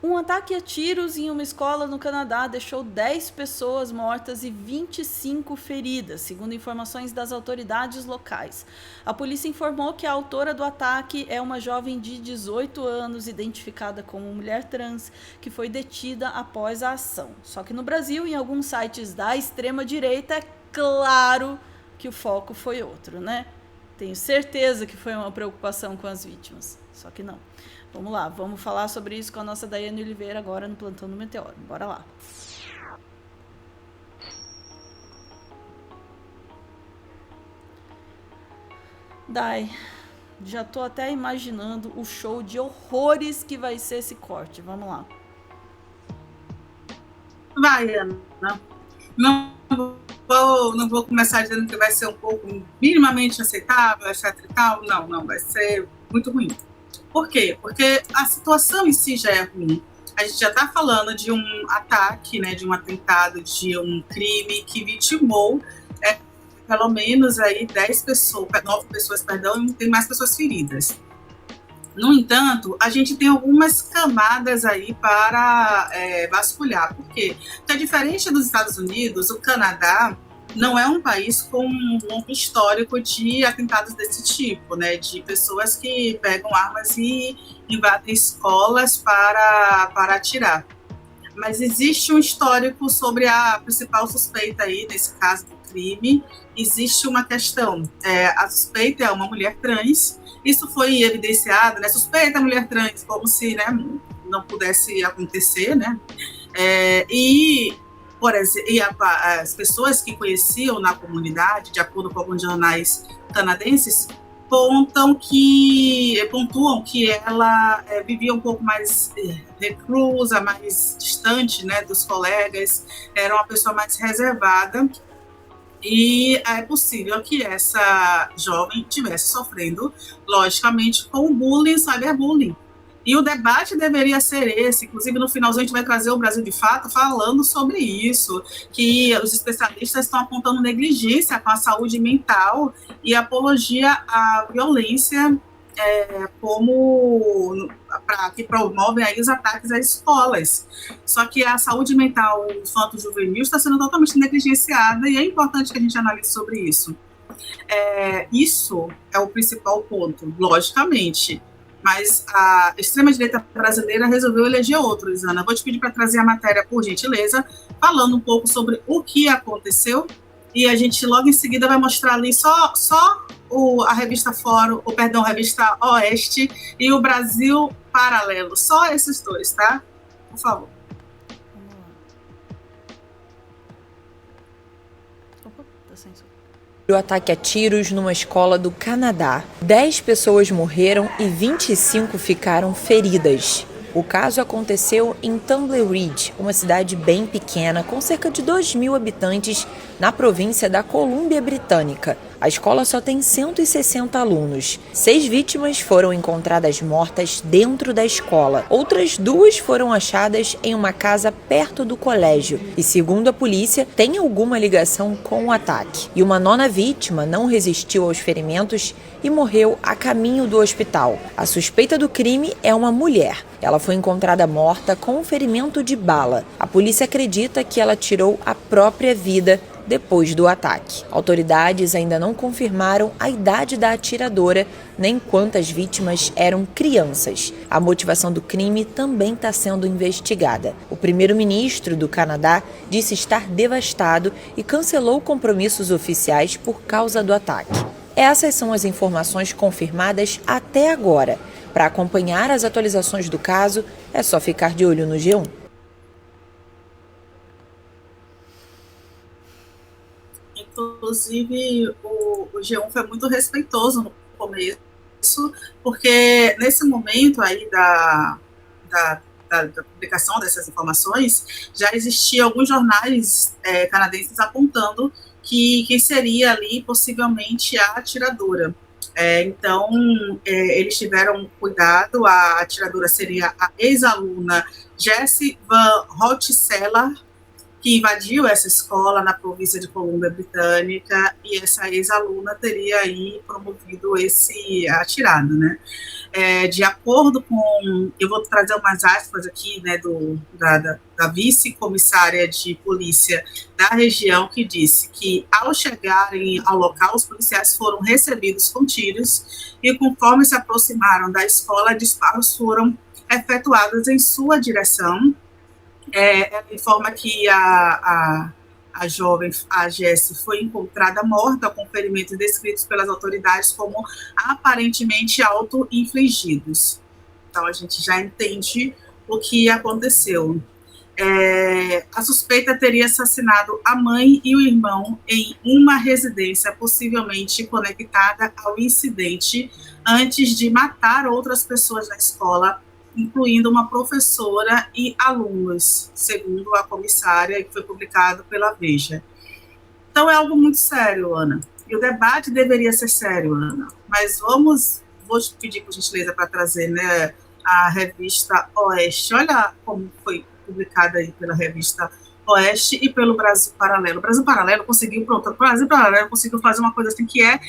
Um ataque a tiros em uma escola no Canadá deixou 10 pessoas mortas e 25 feridas, segundo informações das autoridades locais. A polícia informou que a autora do ataque é uma jovem de 18 anos, identificada como mulher trans, que foi detida após a ação. Só que no Brasil, em alguns sites da extrema-direita, é claro que o foco foi outro, né? Tenho certeza que foi uma preocupação com as vítimas, só que não. Vamos lá, vamos falar sobre isso com a nossa Daiane Oliveira agora no Plantão do Meteoro. Bora lá. Dai, já tô até imaginando o show de horrores que vai ser esse corte. Vamos lá. Vai, Ana. Não vou começar dizendo que vai ser um pouco minimamente aceitável, etc e tal. Não, vai ser muito ruim. Por quê? Porque a situação em si já é ruim. A gente já está falando de um ataque, né, de um atentado, de um crime que vitimou pelo menos aí 10 pessoas, 9 pessoas, perdão, e tem mais pessoas feridas. No entanto, a gente tem algumas camadas aí para vasculhar. Por quê? Porque, diferente dos Estados Unidos, o Canadá não é um país com um histórico de atentados desse tipo, né? De pessoas que pegam armas e invadem escolas para atirar. Mas existe um histórico sobre a principal suspeita aí, nesse caso do crime. Existe uma questão, a suspeita é uma mulher trans. Isso foi evidenciado, né? Suspeita mulher trans, como se, né, não pudesse acontecer, né? E, por exemplo, as pessoas que conheciam na comunidade, de acordo com alguns jornais canadenses, pontuam que ela vivia um pouco mais reclusa, mais distante, né, dos colegas, era uma pessoa mais reservada, e é possível que essa jovem estivesse sofrendo, logicamente, com bullying, cyberbullying. E o debate deveria ser esse, inclusive no finalzinho a gente vai trazer o Brasil de Fato falando sobre isso, que os especialistas estão apontando negligência com a saúde mental e apologia à violência como que promovem aí os ataques às escolas. Só que a saúde mental infanto-juvenil está sendo totalmente negligenciada e é importante que a gente analise sobre isso. Isso é o principal ponto, logicamente. Mas a extrema-direita brasileira resolveu eleger outros, Ana. Vou te pedir para trazer a matéria, por gentileza, falando um pouco sobre o que aconteceu, e a gente logo em seguida vai mostrar ali só a revista Fórum, a revista Oeste e o Brasil Paralelo. Só esses dois, tá? Por favor. Opa, tá sem som. O ataque a tiros numa escola do Canadá. 10 pessoas morreram e 25 ficaram feridas. O caso aconteceu em Tumbleweed, uma cidade bem pequena, com cerca de 2.000 habitantes, na província da Colômbia Britânica. A escola só tem 160 alunos. 6 vítimas foram encontradas mortas dentro da escola. Outras 2 foram achadas em uma casa perto do colégio. E, segundo a polícia, tem alguma ligação com o ataque. E uma 9ª vítima não resistiu aos ferimentos e morreu a caminho do hospital. A suspeita do crime é uma mulher. Ela foi encontrada morta com um ferimento de bala. A polícia acredita que ela tirou a própria vida depois do ataque. Autoridades ainda não confirmaram a idade da atiradora, nem quantas vítimas eram crianças. A motivação do crime também está sendo investigada. O primeiro-ministro do Canadá disse estar devastado e cancelou compromissos oficiais por causa do ataque. Essas são as informações confirmadas até agora. Para acompanhar as atualizações do caso, é só ficar de olho no G1. Inclusive, o G1 foi muito respeitoso no começo, porque nesse momento aí da publicação dessas informações, já existiam alguns jornais canadenses apontando que quem seria ali possivelmente a atiradora. Então, eles tiveram cuidado, a atiradora seria a ex-aluna Jessie Van Hotzeler, que invadiu essa escola na província de Colômbia Britânica, e essa ex-aluna teria aí promovido esse atirado, né? De acordo com, eu vou trazer umas aspas aqui, né, da vice-comissária de polícia da região, que disse que, ao chegarem ao local, os policiais foram recebidos com tiros e, conforme se aproximaram da escola, disparos foram efetuados em sua direção. Ela informa que a jovem, a Jessie, foi encontrada morta com ferimentos descritos pelas autoridades como aparentemente auto-infligidos. Então, a gente já entende o que aconteceu. A suspeita teria assassinado a mãe e o irmão em uma residência, possivelmente conectada ao incidente, antes de matar outras pessoas na escola, incluindo uma professora e alunos, segundo a comissária, que foi publicado pela Veja. Então, é algo muito sério, Ana. E o debate deveria ser sério, Ana. Mas vou te pedir, por gentileza, para trazer, né, a revista Oeste. Olha como foi publicada aí pela revista Oeste e pelo Brasil Paralelo. O Brasil Paralelo conseguiu fazer uma coisa assim que é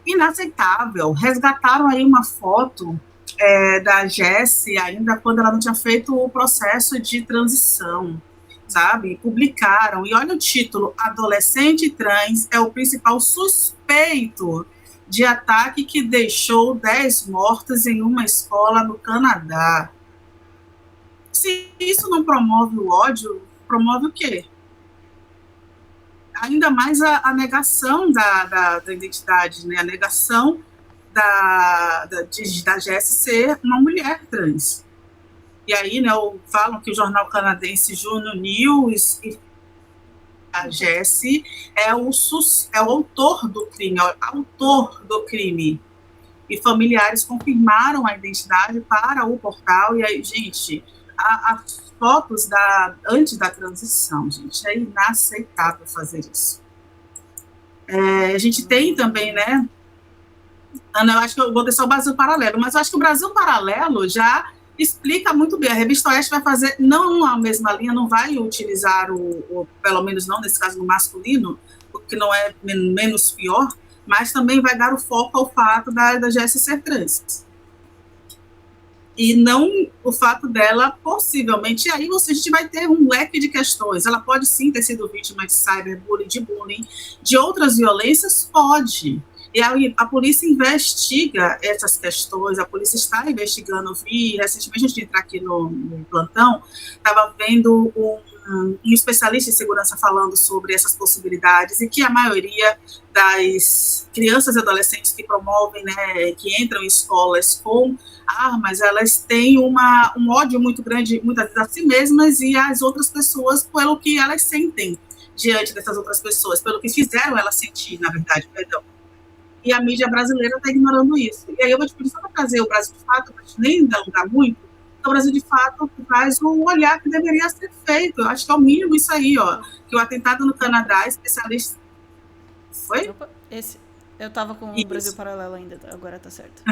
inaceitável. Resgataram aí uma foto da Jessie, ainda quando ela não tinha feito o processo de transição, sabe? Publicaram, e olha o título: adolescente trans é o principal suspeito de ataque que deixou 10 mortos em uma escola no Canadá. Se isso não promove o ódio, promove o quê? Ainda mais a negação da identidade, né? A negação da Jessie ser uma mulher trans. E aí, né, falam que o jornal canadense Juno News, a Jessie é o autor do crime, e familiares confirmaram a identidade para o portal. E aí, gente, as fotos antes da transição, gente, é inaceitável fazer isso. A gente tem também, né, Ana, eu acho que eu vou deixar o Brasil Paralelo, mas eu acho que o Brasil Paralelo já explica muito bem. A revista Oeste vai fazer, não a mesma linha, não vai utilizar pelo menos não nesse caso no masculino, o que não é menos pior, mas também vai dar o foco ao fato da Jessie ser trans. E não o fato dela, possivelmente, aí a gente vai ter um leque de questões. Ela pode sim ter sido vítima de cyberbullying, de bullying, de outras violências, pode. E a polícia investiga essas questões, a polícia está investigando. Eu vi recentemente, antes de entrar aqui no plantão, estava vendo um especialista em segurança falando sobre essas possibilidades, e que a maioria das crianças e adolescentes que promovem, né, que entram em escolas com armas, elas têm um ódio muito grande, muitas vezes, a si mesmas e às outras pessoas, pelo que elas sentem diante dessas outras pessoas, pelo que fizeram elas sentir, na verdade, perdão. E a mídia brasileira está ignorando isso. E aí eu vou te pedir só para trazer o Brasil de Fato, para nem alongar muito. O Brasil de Fato traz o olhar que deveria ser feito. Eu acho que é o mínimo isso aí, ó. Que o atentado no Canadá, especialista... Foi? Opa, eu estava com o Brasil Paralelo ainda, agora tá certo.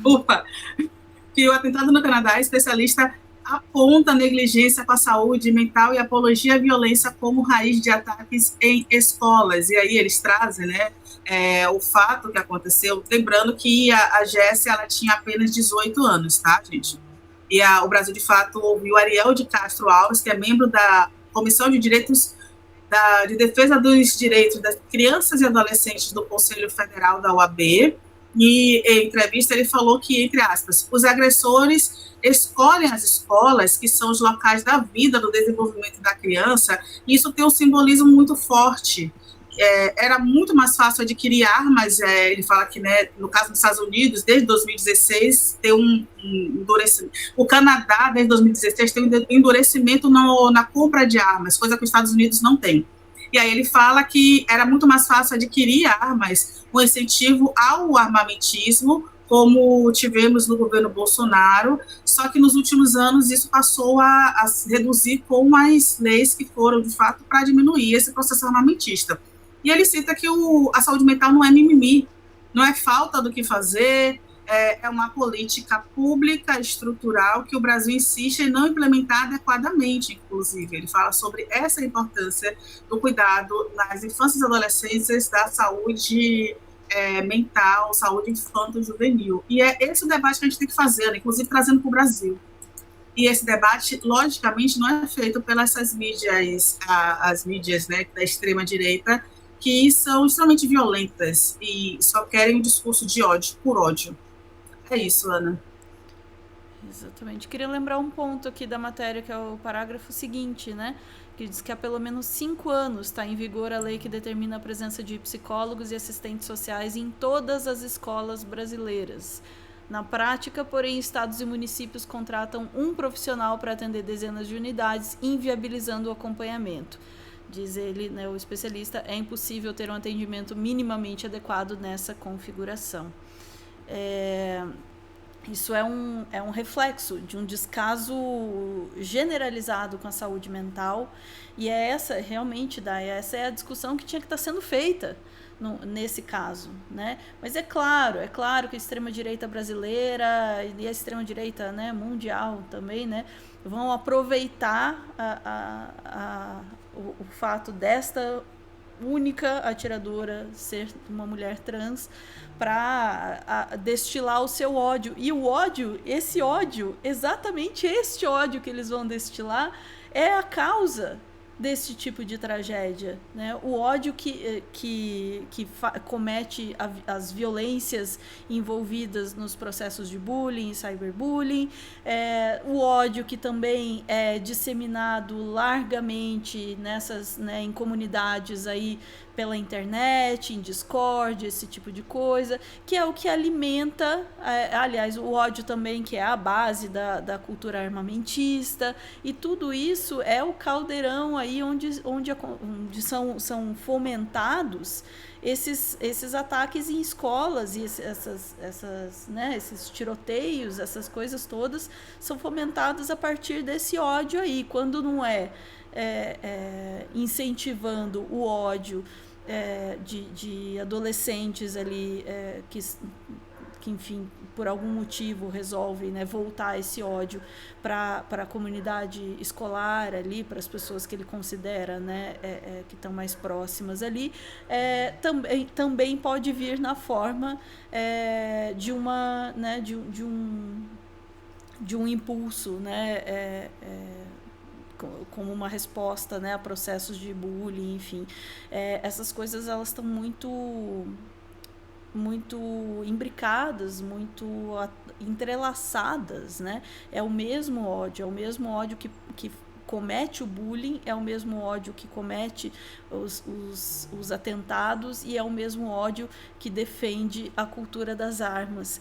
Ufa! Que o atentado no Canadá, especialista aponta a negligência com a saúde mental e apologia à violência como raiz de ataques em escolas. E aí eles trazem, né, o fato que aconteceu, lembrando que a Jessie, ela tinha apenas 18 anos, tá, gente? E o Brasil de Fato ouviu Ariel de Castro Alves, que é membro da Comissão de Direitos de Defesa dos Direitos das Crianças e Adolescentes do Conselho Federal da OAB, e em entrevista ele falou que, entre aspas, os agressores escolhem as escolas, que são os locais da vida, do desenvolvimento da criança, e isso tem um simbolismo muito forte. Era muito mais fácil adquirir armas, ele fala que, né, no caso dos Estados Unidos, desde 2016, tem um endurecimento. O Canadá, desde 2016, tem um endurecimento na compra de armas, coisa que os Estados Unidos não tem. E aí ele fala que era muito mais fácil adquirir armas com incentivo ao armamentismo, como tivemos no governo Bolsonaro, só que nos últimos anos isso passou a reduzir com as leis que foram, de fato, para diminuir esse processo armamentista. E ele cita que a saúde mental não é mimimi, não é falta do que fazer, é uma política pública estrutural que o Brasil insiste em não implementar adequadamente, inclusive. Ele fala sobre essa importância do cuidado nas infâncias e adolescências da saúde mental, saúde infanto-juvenil. E é esse o debate que a gente tem que fazer, né? Inclusive trazendo para o Brasil. E esse debate, logicamente, não é feito pelas mídias, as mídias, né, da extrema-direita, que são extremamente violentas e só querem um discurso de ódio por ódio. É isso, Ana. Exatamente. Queria lembrar um ponto aqui da matéria, que é o parágrafo seguinte, né? Que diz que há pelo menos 5 anos está em vigor a lei que determina a presença de psicólogos e assistentes sociais em todas as escolas brasileiras. Na prática, porém, estados e municípios contratam um profissional para atender dezenas de unidades, inviabilizando o acompanhamento. Diz ele, né, o especialista, é impossível ter um atendimento minimamente adequado nessa configuração. Isso é um reflexo de um descaso generalizado com a saúde mental, e essa é a discussão que tinha que estar sendo feita nesse caso, né? Mas é claro que a extrema-direita brasileira e a extrema-direita, né, mundial também, né, vão aproveitar o fato desta única atiradora ser uma mulher trans para destilar o seu ódio. E o ódio, exatamente este ódio que eles vão destilar é a causa desse tipo de tragédia, né? O ódio que comete as violências envolvidas nos processos de bullying e cyberbullying, o ódio que também é disseminado largamente em comunidades aí pela internet, em Discord, esse tipo de coisa, que é o que alimenta, aliás, o ódio também, que é a base da cultura armamentista, e tudo isso é o caldeirão aí onde são fomentados esses ataques em escolas, e esses tiroteios, essas coisas todas são fomentadas a partir desse ódio aí, quando não incentivando o ódio de adolescentes ali que, enfim, por algum motivo resolvem, né, voltar esse ódio para a comunidade escolar ali, para as pessoas que ele considera, né, que estão mais próximas ali, também pode vir na forma de uma, né, de um impulso, né, como uma resposta, né, a processos de bullying, enfim. Essas coisas, elas estão muito imbricadas, muito entrelaçadas, né? É o mesmo ódio que comete o bullying, é o mesmo ódio que comete os atentados, e é o mesmo ódio que defende a cultura das armas.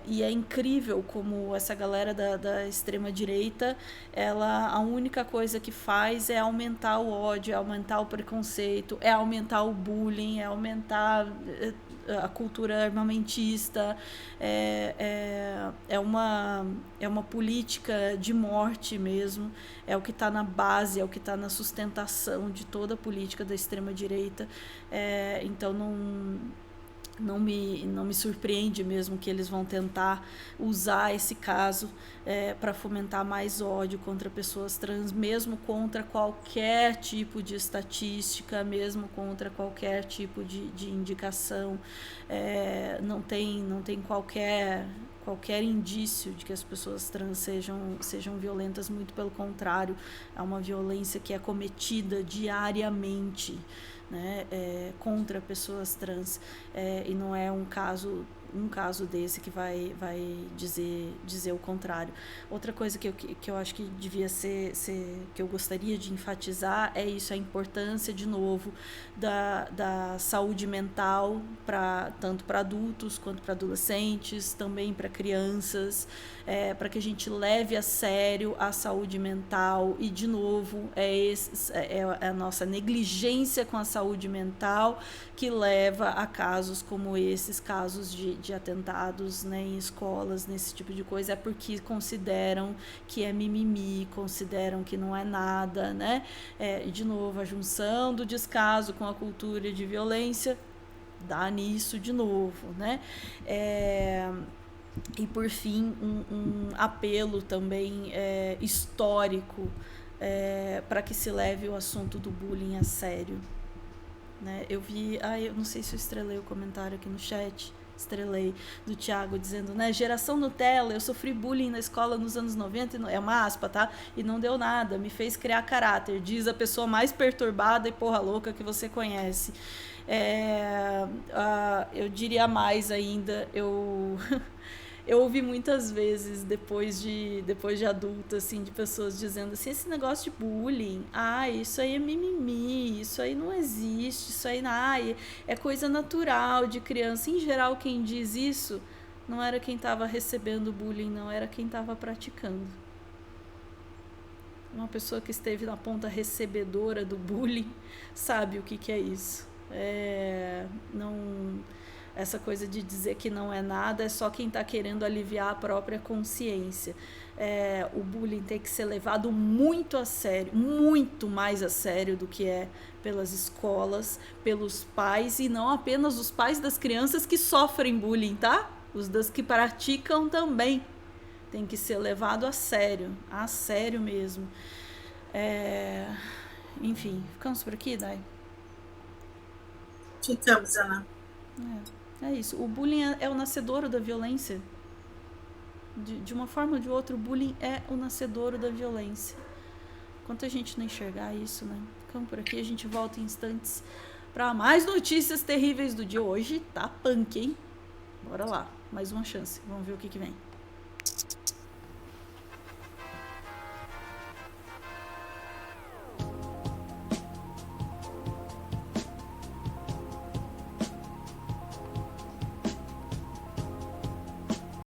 E é incrível como essa galera da extrema-direita, a única coisa que faz é aumentar o ódio, é aumentar o preconceito, é aumentar o bullying, é aumentar a cultura armamentista, é uma política de morte mesmo, é o que está na base, é o que está na sustentação de toda a política da extrema-direita. Então não me surpreende mesmo que eles vão tentar usar esse caso para fomentar mais ódio contra pessoas trans, mesmo contra qualquer tipo de estatística, mesmo contra qualquer tipo de indicação. Não tem qualquer indício de que as pessoas trans sejam violentas, muito pelo contrário, é uma violência que é cometida diariamente, né, contra pessoas trans, e não é um caso desse que vai dizer o contrário. Outra coisa que eu acho que devia ser que eu gostaria de enfatizar é isso, a importância, de novo, da saúde mental, tanto para adultos quanto para adolescentes, também para crianças, para que a gente leve a sério a saúde mental. E, de novo, é a nossa negligência com a saúde mental que leva a casos como esses, casos de atentados, né, em escolas, nesse tipo de coisa, é porque consideram que é mimimi, consideram que não é nada, né? E, de novo, a junção do descaso com a cultura de violência dá nisso de novo, né? E por fim, um apelo também histórico para que se leve o assunto do bullying a sério, né? Eu vi, eu não sei se eu estrelei o comentário aqui no chat, estrelei, do Thiago dizendo, né, geração Nutella, eu sofri bullying na escola nos anos 90, é uma aspa, tá? E não deu nada, me fez criar caráter, diz a pessoa mais perturbada e porra louca que você conhece. Eu diria mais ainda, eu ouvi muitas vezes, depois de adulta, assim, de pessoas dizendo assim, esse negócio de bullying, isso aí é mimimi, isso aí não existe, isso aí é coisa natural de criança. Em geral, quem diz isso não era quem estava recebendo bullying, não, era quem estava praticando. Uma pessoa que esteve na ponta recebedora do bullying sabe o que é isso. Essa coisa de dizer que não é nada é só quem está querendo aliviar a própria consciência. O bullying tem que ser levado muito a sério, muito mais a sério do que é pelas escolas, pelos pais, e não apenas os pais das crianças que sofrem bullying, tá? Os das que praticam também. Tem que ser levado a sério mesmo. Enfim, ficamos por aqui, Dai? Ficamos, Ana. É isso. O bullying é o nascedouro da violência. De uma forma ou de outra, o bullying é o nascedouro da violência. Enquanto a gente não enxergar isso, né? Ficamos por aqui, a gente volta em instantes para mais notícias terríveis do dia. Hoje tá punk, hein? Bora lá, mais uma chance. Vamos ver o que vem.